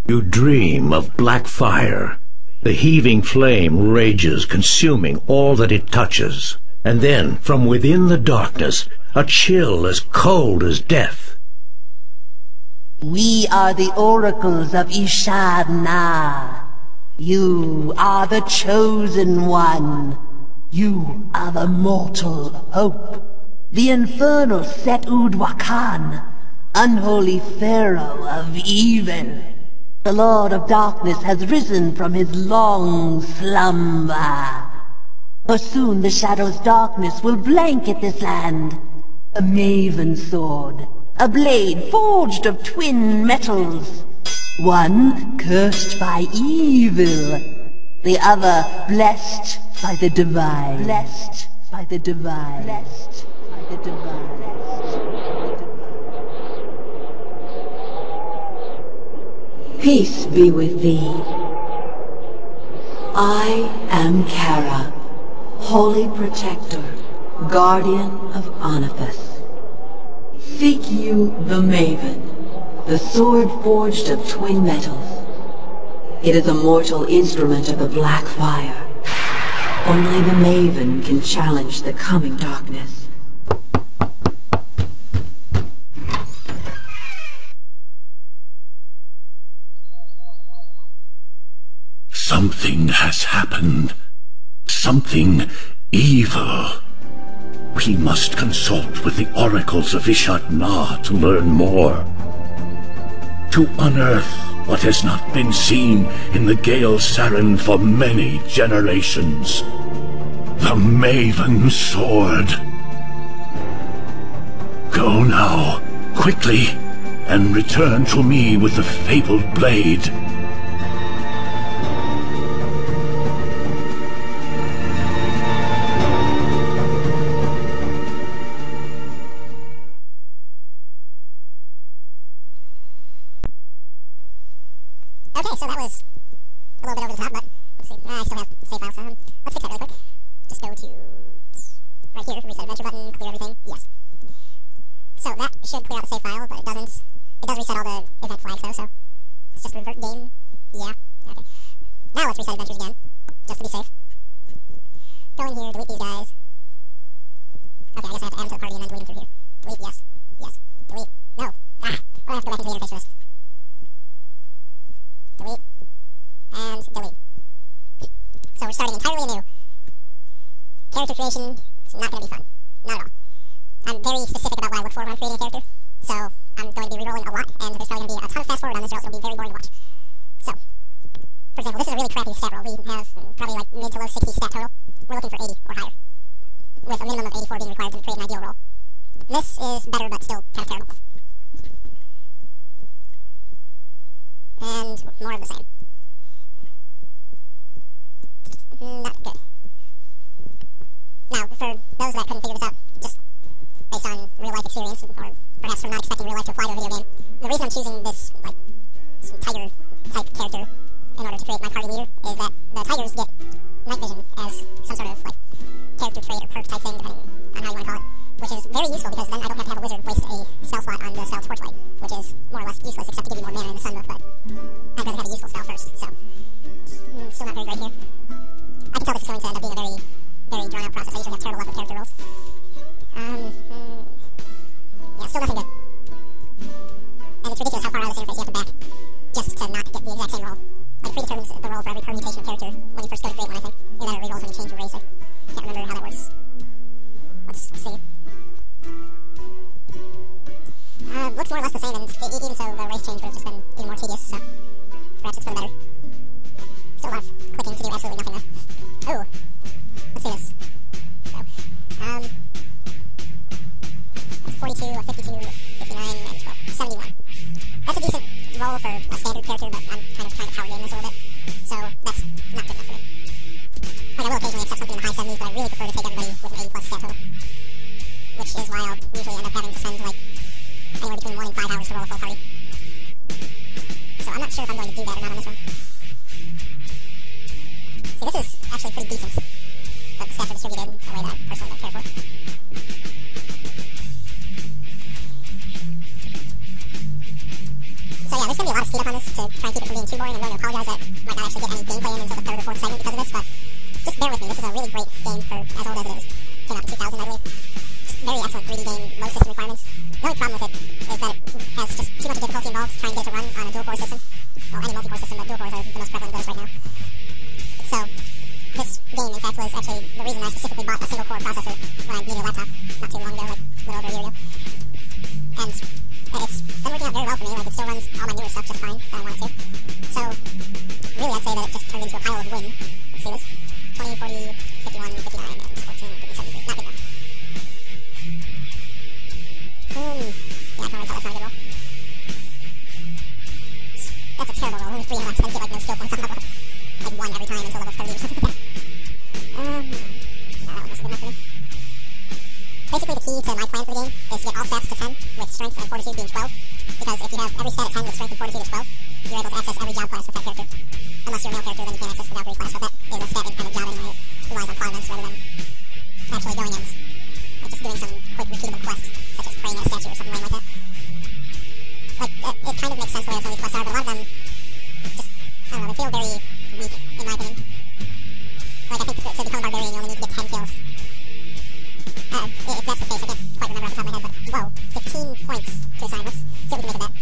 You dream of black fire. The heaving flame rages, consuming all that it touches. And then, from within the darkness, a chill as cold as death. We are the oracles of Ishadna. You are the chosen one. You are the mortal hope. The infernal Set-Ud Wakan, unholy pharaoh of evil. The Lord of Darkness has risen from his long slumber. For soon the Shadow's darkness will blanket this land. A maven sword, a blade forged of twin metals. One cursed by evil, the other blessed by the divine. Blessed by the divine. Blessed by the divine. Peace be with thee. I am Kara, Holy Protector, Guardian of Oniphus. Seek you the Maven, the sword forged of twin metals. It is a mortal instrument of the Black Fire. Only the Maven can challenge the coming darkness. Something has happened. Something evil. We must consult with the oracles of Ishadna to learn more. To unearth what has not been seen in the Gale Saren for many generations. The Maven Sword. Go now, quickly, and return to me with the fabled blade. Okay, so that was a little bit over the top, but let's see. I still have save files. Let's fix that really quick. Just go to right here, reset adventure button, clear everything. Yes. So that should clear out the save file, but it doesn't. It does reset all the event flags though, so let's just revert game. Yeah. Okay. Now let's reset adventures again, just to be safe. Go in here, delete these guys. Okay, I guess I have to add them to the party and then delete them through here. Delete, yes. Yes. Delete. No. Ah! Oh, I have to go back into the interface for this. Delete, and delete. So we're starting entirely anew. Character creation, it's not going to be fun. Not at all. I'm very specific about what I look for when I'm creating a character, so I'm going to be rerolling a lot, and there's probably going to be a ton of fast forward on this, or else it'll be very boring to watch. So, for example, this is a really crappy stat roll. We have probably like mid to low 60 stat total. We're looking for 80 or higher, with a minimum of 84 being required to create an ideal roll. This is better, but still kind of terrible. And more of the same. Not good. Now, for those that couldn't figure this out, just based on real-life experience, or perhaps from not expecting real life to apply to a video game, the reason I'm choosing this, like, tiger-type character in order to create my party leader is that the tigers get night vision as some sort of, like, character trait or perk type thing, depending on how you want to call it, which is very useful because then I don't have to have a wizard waste a spell slot on the spell Torchlight, which is more or less useless except to give you more mana in the Sunbook, but I'd rather have a useful spell first, so still not very great here. I can tell this is going to end up being a very, very drawn out process. I usually have terrible luck with character rolls. Yeah, still nothing good. And it's ridiculous how far out of this interface you have to back just to not get the exact same roll. Like, it predetermines the roll for every permutation of character when you first go to create one, I think. And then it rerolls when you change your race. I can't remember how that works. Let's see. Looks more or less the same, and even so, the race change would have just been even more tedious, so perhaps it's for the better. Still a lot of clicking to do absolutely nothing, though. Ooh. Let's see this. So, that's 42, 52, 59, and 12. 71. That's a decent roll for a standard character, but I'm kind of trying to power game this a little bit, so that's not good enough for me. Like, I will occasionally accept something in the high 70s, but I really prefer to take everybody with an 80 plus stat total. Which is why I'll usually end up having to spend, like, anywhere between 1 and 5 hours to roll a full party. So I'm not sure if I'm going to do that or not on this one. See, this is actually pretty decent, but the stats are distributed in a way that I personally don't care for. So yeah, there's going to be a lot of speed up on this to try and keep it from being too boring. I'm going to apologize that I might not actually get any gameplay in until the 3rd or 4th segment because of this, but just bear with me. This is a really great game for as old as it is. Came out in 2000, I believe. Just very excellent 3D game, low system requirements. The only problem with it is that it has just too much difficulty involved trying to get it to run on a dual-core system. Well, any multi-core system, but dual-cores are the most prevalent of those right now. So, this game, in fact, was actually the reason I specifically bought a single-core processor when I needed a laptop not too long ago, like a little over a year ago. And it's been working out very well for me. Like, it still runs all my newer stuff just fine that I want it to. So, really, I'd say that it just turned into a pile of win. Let's see this. 20, 40, 51, 59, and 14, 73. Not good enough. Yeah, I can already tell that's not a good roll. That's a terrible roll. Only 3 in a left, then get like no skill points on level. Like 1 every time until level 30 or something like that. That one was good enough for me. Basically, the key to my plan for the game is to get all stats to 10, with strength and fortitude being 12. Because if you have every stat at 10 with strength and fortitude at 12, you're able to access every job class with that character. Unless you're a male character, then you can't access the Valkyrie class, but that is a stat-independent job anyway. It relies on plot events rather than actually going in. Like just doing some quick, repeatable quest, such as praying at a statue or something like that. Like, it kind of makes sense the way some of these quests are, but a lot of them just, I don't know, they feel very weak, in my opinion. Like, I think to become a barbarian, you only need to get 10 kills. If that's the case, I can't quite remember off the top of my head, but whoa, 15 points to assign. Let's see what we can make of that.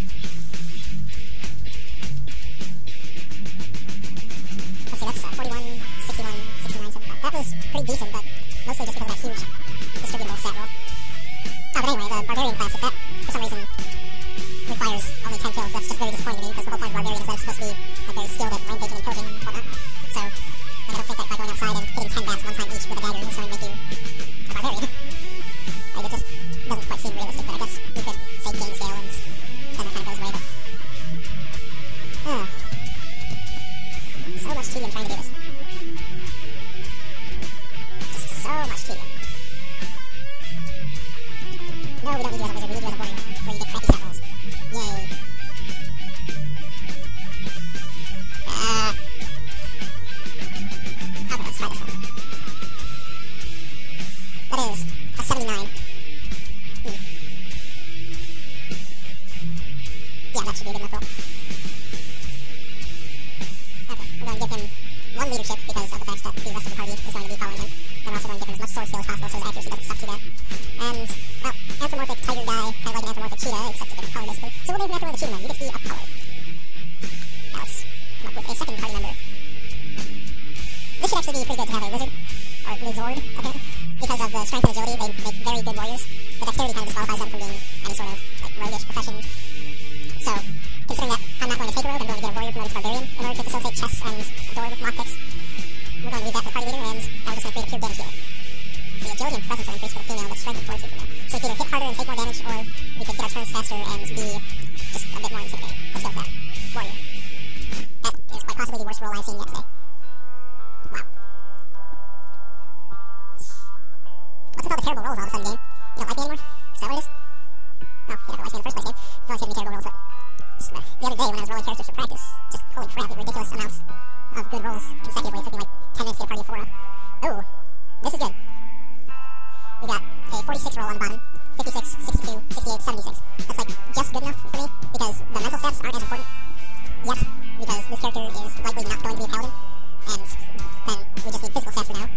Let's see, that's 41, 61, 69, 75. That was pretty decent, but mostly just because of that huge distributable stat roll. Oh, but anyway, the barbarian class, if that, for some reason, requires only 10 kills, that's just very disappointing to me, because the whole point of barbarian is that it's supposed to be like very skilled at rampaging and pillaging and whatnot. So, like, I don't think that by going outside and hitting 10 bats one time each with a dagger is going to make you a barbarian. Like, it just doesn't quite seem realistic, but I guess you could say game scale and then that kind of goes away, but... So much tedium trying to do this. Just so much tedium. No, we don't need you as a wizard, we need you as a warrior, where you get crappy stat rolls. Yay. Okay, let's try this one. That is a 79. Yeah, that should be a good enough roll. Okay, we're going to give him 1 leadership because of the fact that the rest of the party is going to be following him. And we're also going to give him as much sword skill as possible so his accuracy doesn't suck too bad. And, well, anthropomorphic tiger guy, kind of like an anthropomorphic cheetah, except a different color basically. So we'll name him after one of the cheetah men. You get to be a color. Now let's come up with a second party member. This should actually be pretty good to have a wizard, or lizard, apparently. Because of the strength and agility, they make very good warriors. The dexterity kind of disqualifies them from being any sort of, like, roguish profession. So, considering that I'm not going to take a rogue, I'm going to get a warrior promoted to barbarian in order to facilitate chess and door lockpicks. We're going to leave that for the party leader, and now we're just going to create a pure damage dealer. The agility and presence are increased for the female, but strength and fortitude for the male. So we can either hit harder and take more damage, or we could get our turns faster and be just a bit more intimidating. Let's go with that. Warrior. That is quite possibly the worst roll I've seen yet today. Wow. What's with all the terrible rolls all of a sudden, game? You don't like me anymore? Is that what it is? No, you never liked me in the first place, game. You always hit me terrible rolls, but just, the other day when I was rolling characters for practice, just holy crap, the ridiculous amounts of good rolls consecutively. It took me like 10 minutes to get a party of 4 up. Oh, this is good. We got a 46 roll on the bottom, 56, 62, 68, 76. That's like just good enough for me, because the mental stats aren't as important yet, because this character is likely not going to be a paladin, and then we just need physical stats for now.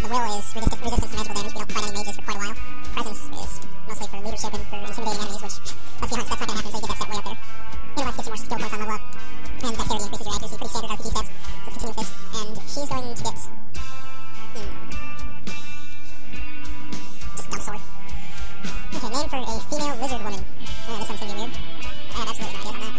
The will is resistance to magical damage. We don't fight any mages for quite a while. Presence is mostly for leadership and for intimidating enemies, which, let's be honest, that's not going to happen until you get that stat way up there. Intellect gets you more skill points on level up, and dexterity increases your accuracy. Pretty standard RPG stats. So let's continue with this, and she's going to get... just dumb sword. Okay, name for a female lizard woman. This one's going to be weird. I have absolutely no ideas on that.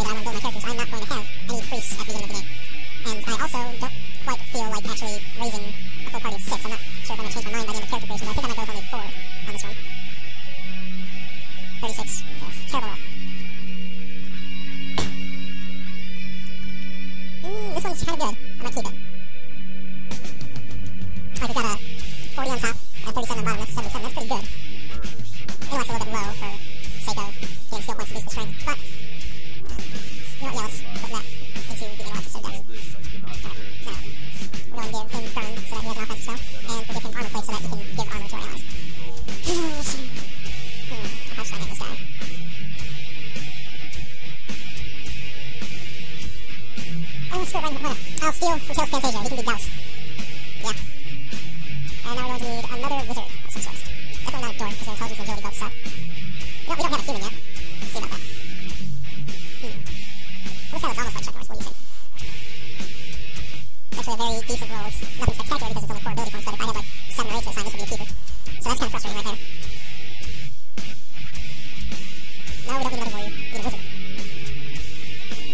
that I want to build my characters, I'm not going to have any priests at the beginning of the game. And I also don't quite feel like actually raising a full party of 6. I'm not sure if I'm going to change my mind by the end of character creation, but I think I might go with only 4 on this one. 36. Terrible roll. This one's kind of good. I might keep it. Like, we've got a 40 on top and 37 on bottom. That's 77. That's pretty good. Anyway, it's a little bit low for sake of getting skill points to boost the strength. But, you know what, yeah, let's put that into the interactive save decks. Alright, now, we're going to give him burn so that he has an offensive spell, and we'll give him armor plate so that he can give armor to our allies. How should I name this guy? Oh, screw it, right, why not? I'll steal from Tails Fantasia. He can be doused. Yeah. And now we're going to need another wizard of some sort. Definitely not a dork, because their intelligence and agility both suck. No, we don't have a human yet. Let's see about that. This guy looks almost like Chuck Norris. What do you think? It's actually a very decent roll. It's nothing spectacular because it's only 4 ability points, but if I had like 7 or 8 to assign, this would be a keeper. So that's kind of frustrating right there. No, we don't need another warrior. We need a wizard.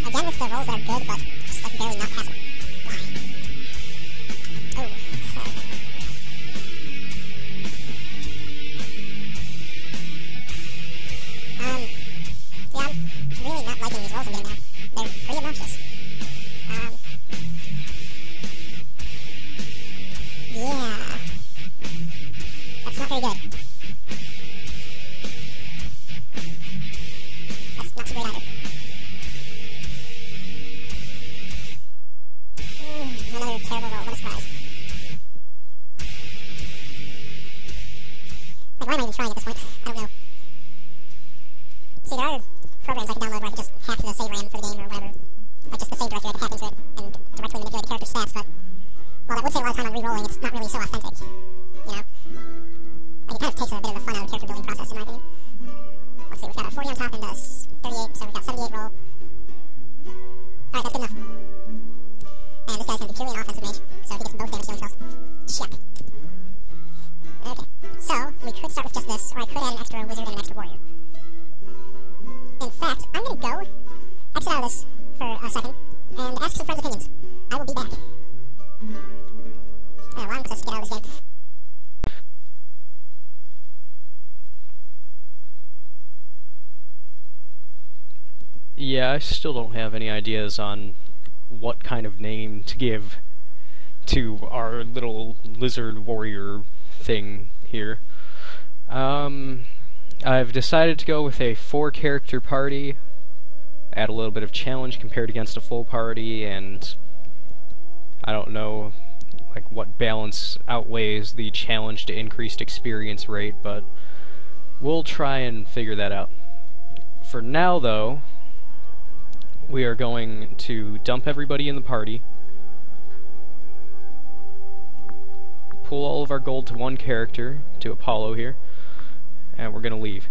Again with the rolls that are good, but just like barely not passable. Why? Oh. Yeah, I'm really not liking these rolls I'm getting now. They're pretty obnoxious. Yeah. That's not very good. That's not too great either. Another terrible roll. What a surprise. Like, why am I even trying at this point? I don't know. See, there are programs I can download where I can just hack the save RAM for the game or whatever. Like just the save directory, I can hack into it and directly manipulate the character's stats, but while that would save a lot of time on re-rolling, it's not really so authentic. You know? Like, it kind of takes a bit of the fun out of the character building process, in my opinion. Let's see, we've got a 40 on top and a 38, so we've got 78 roll. Alright, that's good enough. And this guy's going to be purely an offensive mage, so he gets both damage dealing spells. Check. Okay, so we could start with just this, or I could add an extra wizard and an extra warrior. In fact, I'm going to go exit out of this for a second and ask some friends' opinions. I will be back. Alright, well, let's get out of this game. Yeah, I still don't have any ideas on what kind of name to give to our little lizard warrior thing here. I've decided to go with a 4-character party, add a little bit of challenge compared against a full party, and I don't know like what balance outweighs the challenge to increased experience rate, but we'll try and figure that out. For now, though, we are going to dump everybody in the party, pull all of our gold to one character, to Apollo here, and we're going to leave.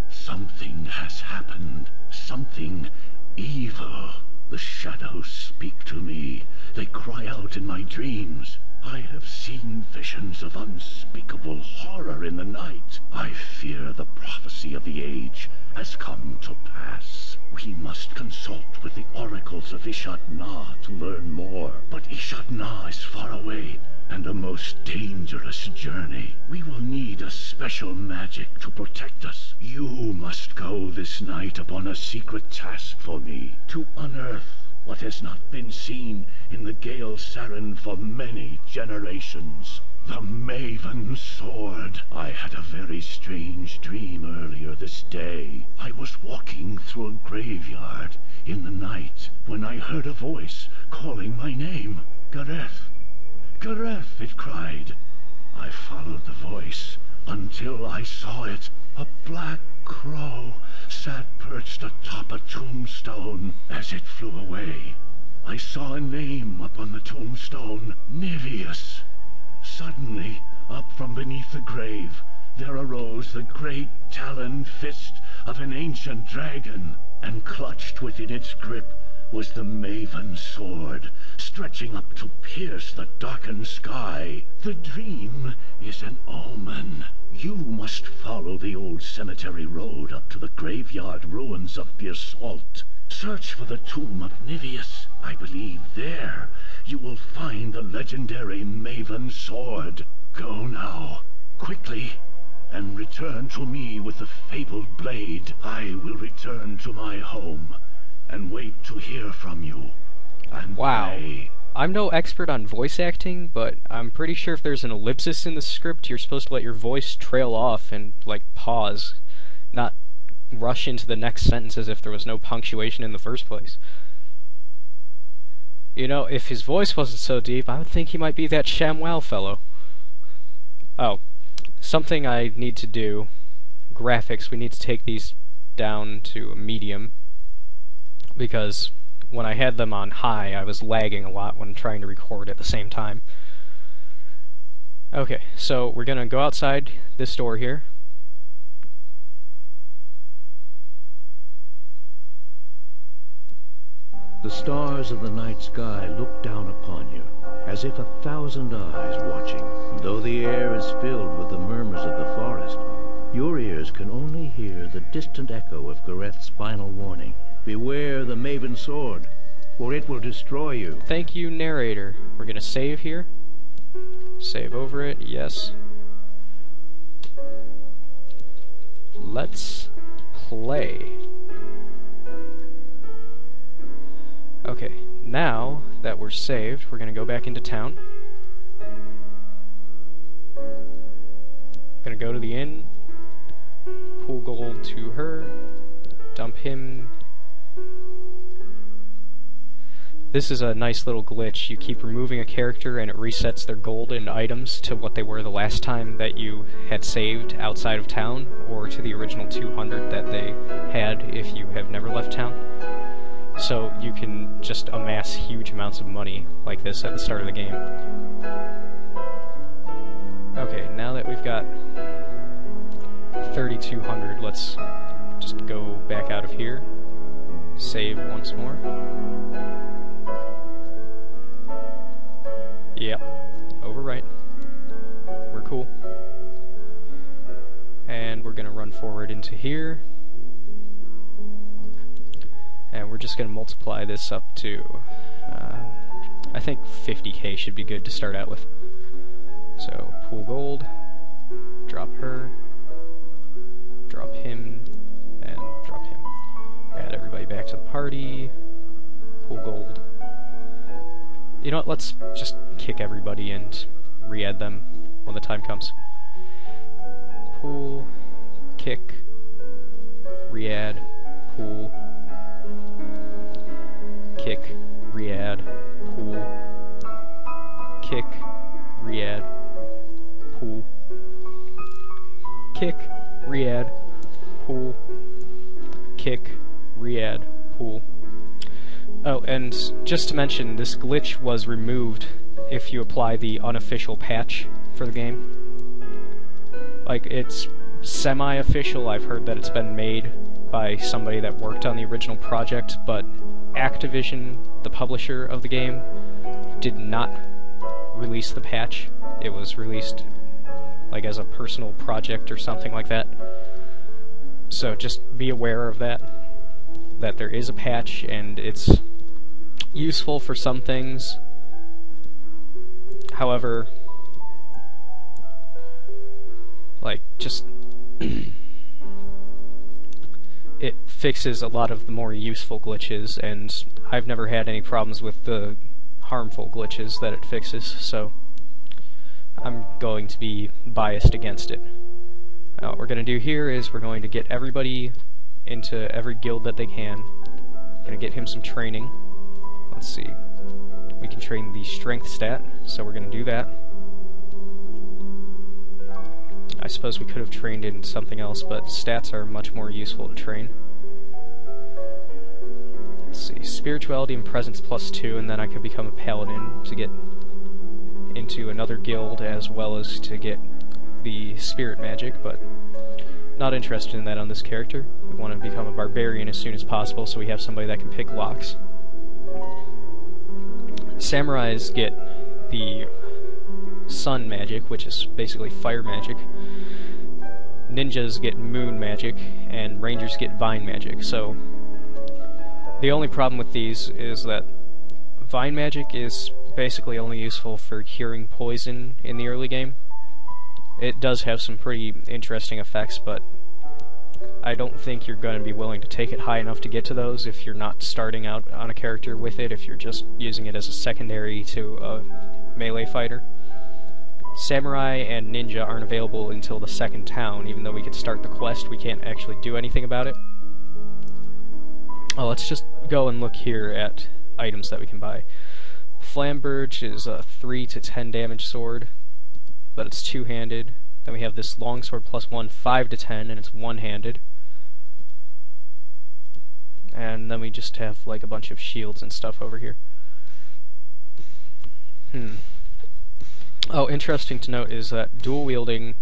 Something has happened. Something evil. The shadows speak to me. They cry out in my dreams. I have seen visions of unspeakable horror in the night. I fear the prophecy of the age has come to pass. We must consult with the oracles of Ishad-Na to learn more. But Ishad-Na is far away, and a most dangerous journey. We will need a special magic to protect us. You must go this night upon a secret task for me, to unearth what has not been seen in the Gale Saren for many generations. The Maven Sword. I had a very strange dream earlier this day. I was walking through a graveyard in the night when I heard a voice calling my name. Gareth. Gareth, it cried. I followed the voice until I saw it. A black crow sat perched atop a tombstone. As it flew away, I saw a name upon the tombstone. Nivius. Suddenly, up from beneath the grave, there arose the great taloned fist of an ancient dragon, and clutched within its grip was the Maven's sword, stretching up to pierce the darkened sky. The dream is an omen. You must follow the old cemetery road up to the graveyard ruins of Beersalt. Search for the tomb of Niveus. I believe there you will find the legendary Maven sword. Go now, quickly, and return to me with the fabled blade. I will return to my home and wait to hear from you. And Wow. pray. I'm no expert on voice acting, but I'm pretty sure if there's an ellipsis in the script, you're supposed to let your voice trail off and, like, pause, not rush into the next sentence as if there was no punctuation in the first place. You know, if his voice wasn't so deep, I would think he might be that ShamWow fellow. Oh, something I need to do. Graphics, we need to take these down to a medium, because when I had them on high, I was lagging a lot when trying to record at the same time. Okay, so we're gonna go outside this door here. The stars of the night sky look down upon you, as if 1,000 eyes watching. Though the air is filled with the murmurs of the forest, your ears can only hear the distant echo of Gareth's final warning. Beware the Maven sword, for it will destroy you. Thank you, narrator. We're gonna save here. Save over it, yes. Let's play. Okay, now that we're saved, we're gonna go back into town. Gonna go to the inn, pool gold to her, dump him. This is a nice little glitch. You keep removing a character and it resets their gold and items to what they were the last time that you had saved outside of town, or to the original 200 that they had if you have never left town. So you can just amass huge amounts of money like this at the start of the game. Okay, now that we've got 3,200, let's just go back out of here. Save once more. Yep, overwrite. We're cool. And we're gonna run forward into here. And we're just going to multiply this up to, I think 50k should be good to start out with. So, pool gold, drop her, drop him, and drop him. Add everybody back to the party, pool gold. You know what, let's just kick everybody and re-add them when the time comes. Pool, kick, re-add, pool, kick, re-add, pool, kick, re-add, pool, kick, re-add, pool, kick, re-add, pool. Oh, and just to mention, this glitch was removed if you apply the unofficial patch for the game. Like, it's semi-official. I've heard that it's been made by somebody that worked on the original project, but Activision, the publisher of the game, did not release the patch. It was released like as a personal project or something like that. So just be aware of that there is a patch, and it's useful for some things. However, like, just it fixes a lot of the more useful glitches, and I've never had any problems with the harmful glitches that it fixes, so I'm going to be biased against it. Now, what we're going to do here is we're going to get everybody into every guild that they can. Going to get him some training. Let's see. We can train the strength stat, so we're going to do that. I suppose we could have trained in something else, but stats are much more useful to train. Let's see, spirituality and presence +2, and then I could become a paladin to get into another guild, as well as to get the spirit magic, but not interested in that on this character. We want to become a barbarian as soon as possible, so we have somebody that can pick locks. Samurais get the sun magic, which is basically fire magic. Ninjas get moon magic, and rangers get vine magic. So the only problem with these is that vine magic is basically only useful for curing poison in the early game. It does have some pretty interesting effects, but I don't think you're going to be willing to take it high enough to get to those if you're not starting out on a character with it, if you're just using it as a secondary to a melee fighter. Samurai and Ninja aren't available until the second town. Even though we could start the quest, we can't actually do anything about it. Oh, let's just go and look here at items that we can buy. Flamberge is a 3 to 10 damage sword, but it's two-handed. Then we have this longsword +1, 5 to 10, and it's one-handed. And then we just have like a bunch of shields and stuff over here. Oh, interesting to note is that dual wielding.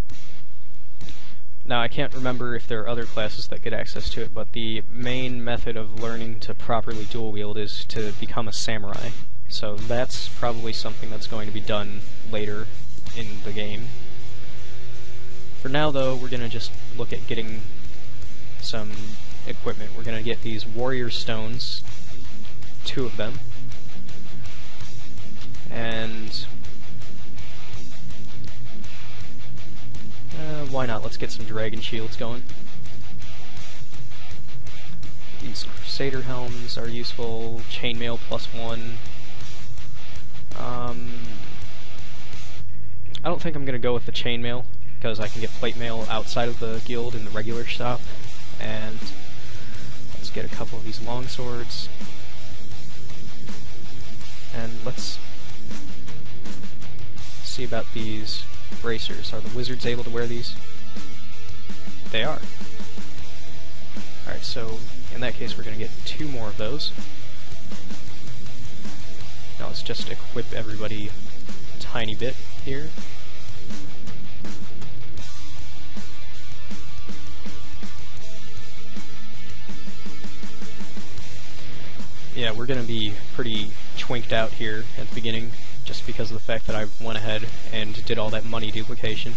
Now, I can't remember if there are other classes that get access to it, but the main method of learning to properly dual wield is to become a samurai. So that's probably something that's going to be done later in the game. For now, though, we're going to just look at getting some equipment. We're going to get these warrior stones, 2 of them, and why not? Let's get some dragon shields going. These crusader helms are useful. Chainmail +1. I don't think I'm going to go with the chainmail, because I can get plate mail outside of the guild in the regular shop. And let's get a couple of these long swords. And let's see about these bracers. Are the wizards able to wear these? They are. Alright, so in that case we're going to get 2 more of those. Now let's just equip everybody a tiny bit here. Yeah, we're going to be pretty chwinked out here at the beginning, just because of the fact that I went ahead and did all that money duplication.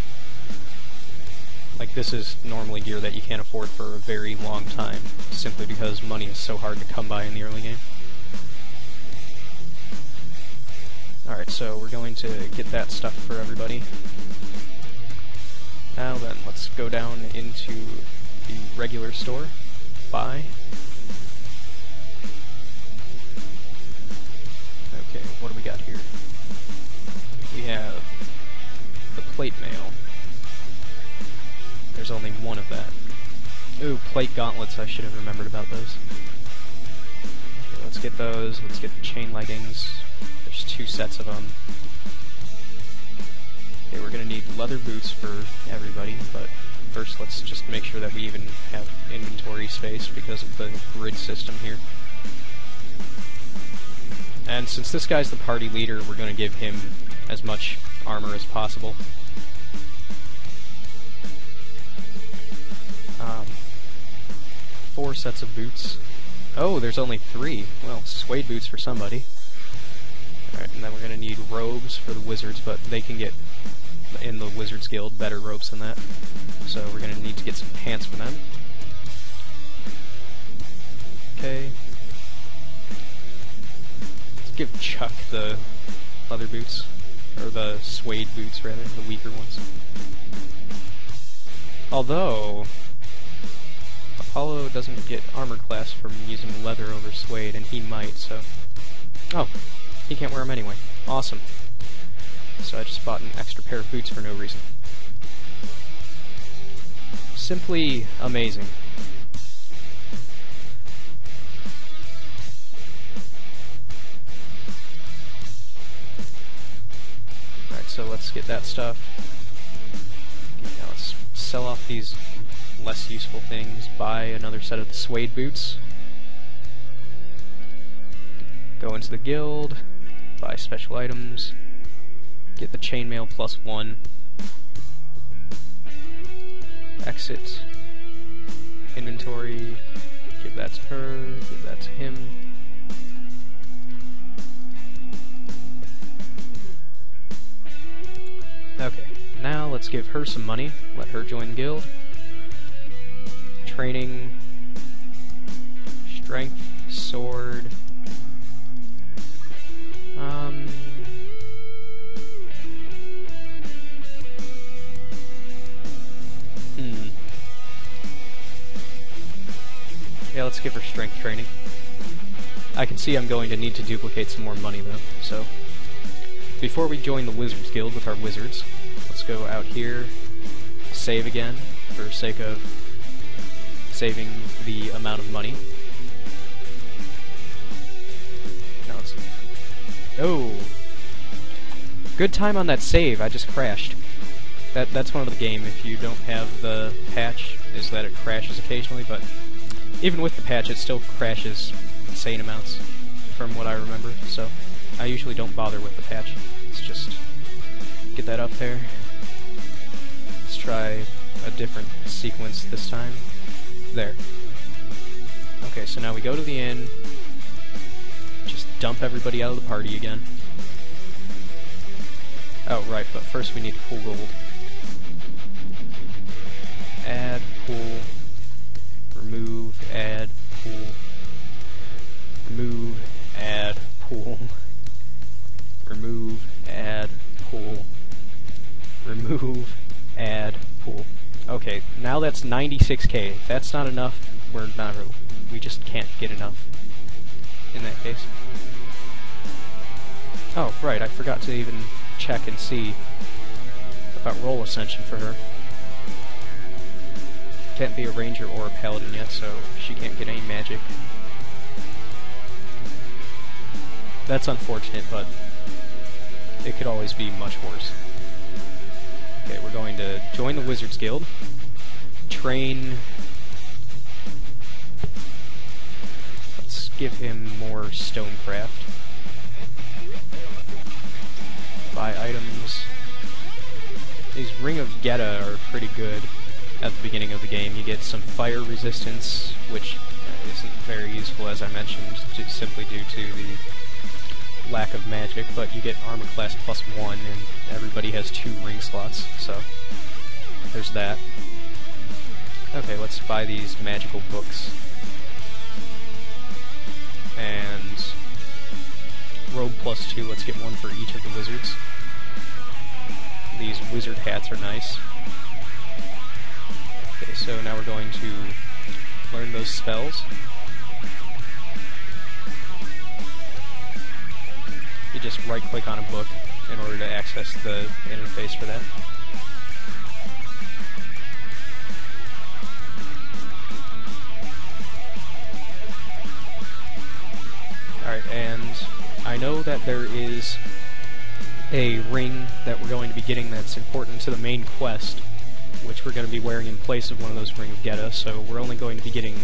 Like, this is normally gear that you can't afford for a very long time, simply because money is so hard to come by in the early game. Alright, so we're going to get that stuff for everybody. Now then, let's go down into the regular store, buy. Okay, what do we got here? We have the plate mail. There's only 1 of that. Ooh, plate gauntlets, I should have remembered about those. Okay, let's get those, let's get the chain leggings. There's 2 sets of them. Okay, we're gonna need leather boots for everybody, but first let's just make sure that we even have inventory space because of the grid system here. And since this guy's the party leader, we're going to give him as much armor as possible. 4 sets of boots. Oh, there's only 3. Well, suede boots for somebody. Alright, and then we're going to need robes for the wizards, but they can get, in the Wizards Guild, better robes than that. So we're going to need to get some pants for them. Okay. Give Chuck the leather boots, or the suede boots rather, the weaker ones. Although, Apollo doesn't get armor class from using leather over suede, and he might, so... Oh, he can't wear them anyway. Awesome. So I just bought an extra pair of boots for no reason. Simply amazing. So let's get that stuff. Okay, now let's sell off these less useful things, buy another set of the suede boots, go into the guild, buy special items, get the chainmail +1, exit, inventory, give that to her, give that to him. let's give her some money. Let her join the guild. Training. Strength. Sword. Yeah, let's give her strength training. I can see I'm going to need to duplicate some more money though, so before we join the Wizards Guild with our wizards, let's go out here, save again, for sake of saving the amount of money. Now let's... Oh! Good time on that save, I just crashed. That's one of the game, if you don't have the patch, is that it crashes occasionally, but even with the patch it still crashes insane amounts, from what I remember, so I usually don't bother with the patch. Let's just get that up there. Let's try a different sequence this time. There. Okay, so now we go to the inn, just dump everybody out of the party again. Oh, right, but first we need to pull gold. Add, pull, remove, add, pull, remove, add, pull, remove, add, pull, remove, add, pull. Okay, now that's 96k. If that's not enough, we just can't get enough in that case. Oh, right, I forgot to even check and see about roll ascension for her. Can't be a ranger or a paladin yet, so she can't get any magic. That's unfortunate, but it could always be much worse. Okay, we're going to join the Wizards Guild, train... Let's give him more stonecraft. Buy items. These Ring of Geta are pretty good at the beginning of the game. You get some fire resistance, which isn't very useful, as I mentioned, simply due to the lack of magic, but you get armor class +1, and everybody has 2 ring slots, so there's that. Okay, let's buy these magical books. And robe +2, let's get one for each of the wizards. These wizard hats are nice. Okay, so now we're going to learn those spells. You just right-click on a book in order to access the interface for that. Alright, and I know that there is a ring that we're going to be getting that's important to the main quest, which we're going to be wearing in place of one of those Ring of Geta, so we're only going to be getting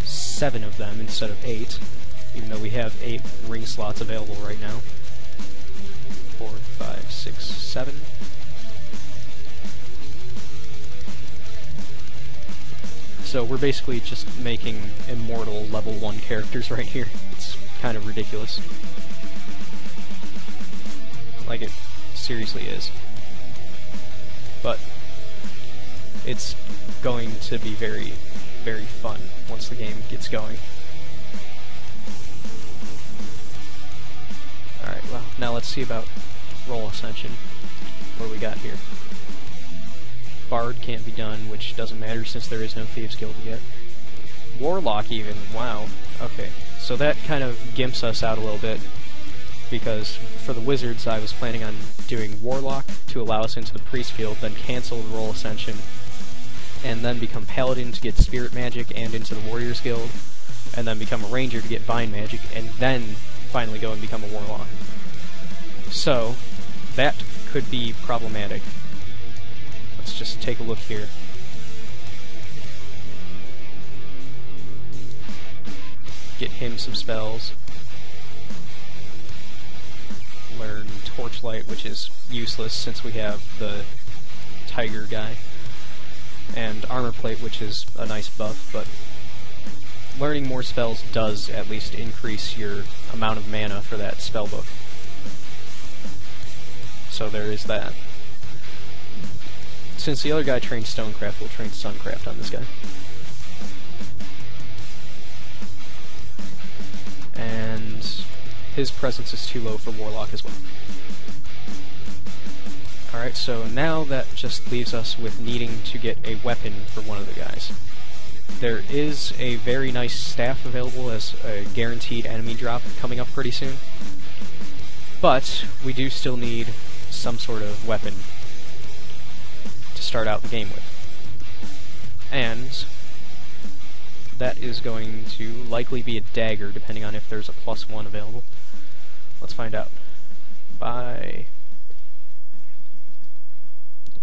7 of them instead of 8, even though we have 8 ring slots available right now. 4, 5, 6, 7. So we're basically just making immortal level 1 characters right here. It's kind of ridiculous. Like, it seriously is. But it's going to be very, very fun once the game gets going. Alright, well, now let's see about roll ascension. What do we got here? Bard can't be done, which doesn't matter since there is no Thieves Guild yet. Warlock even, wow. Okay, so that kind of gimps us out a little bit, because for the wizards I was planning on doing Warlock to allow us into the Priest Guild, then cancel the roll ascension, and then become Paladin to get Spirit Magic and into the Warriors Guild, and then become a Ranger to get Vine Magic, and then finally go and become a Warlock. So, that could be problematic. Let's just take a look here. Get him some spells. Learn Torchlight, which is useless since we have the Tiger guy. And Armor Plate, which is a nice buff, but learning more spells does at least increase your amount of mana for that spellbook. So there is that. since the other guy trained Stonecraft, we'll train Suncraft on this guy. And his presence is too low for Warlock as well. Alright, so now that just leaves us with needing to get a weapon for one of the guys. There is a very nice staff available as a guaranteed enemy drop coming up pretty soon. But we do still need some sort of weapon to start out the game with. And that is going to likely be a dagger, depending on if there's a +1 available. Let's find out.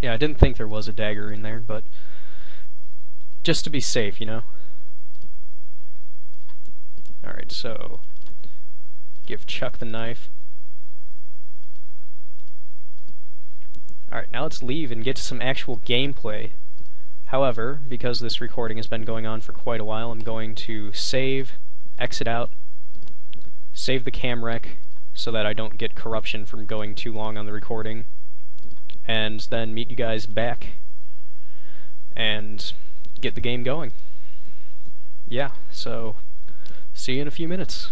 Yeah, I didn't think there was a dagger in there, but just to be safe, you know? Alright, so give Chuck the knife. Alright, now let's leave and get to some actual gameplay. However, because this recording has been going on for quite a while, I'm going to save, exit out, save the cam rec so that I don't get corruption from going too long on the recording, and then meet you guys back and get the game going. Yeah, so see you in a few minutes.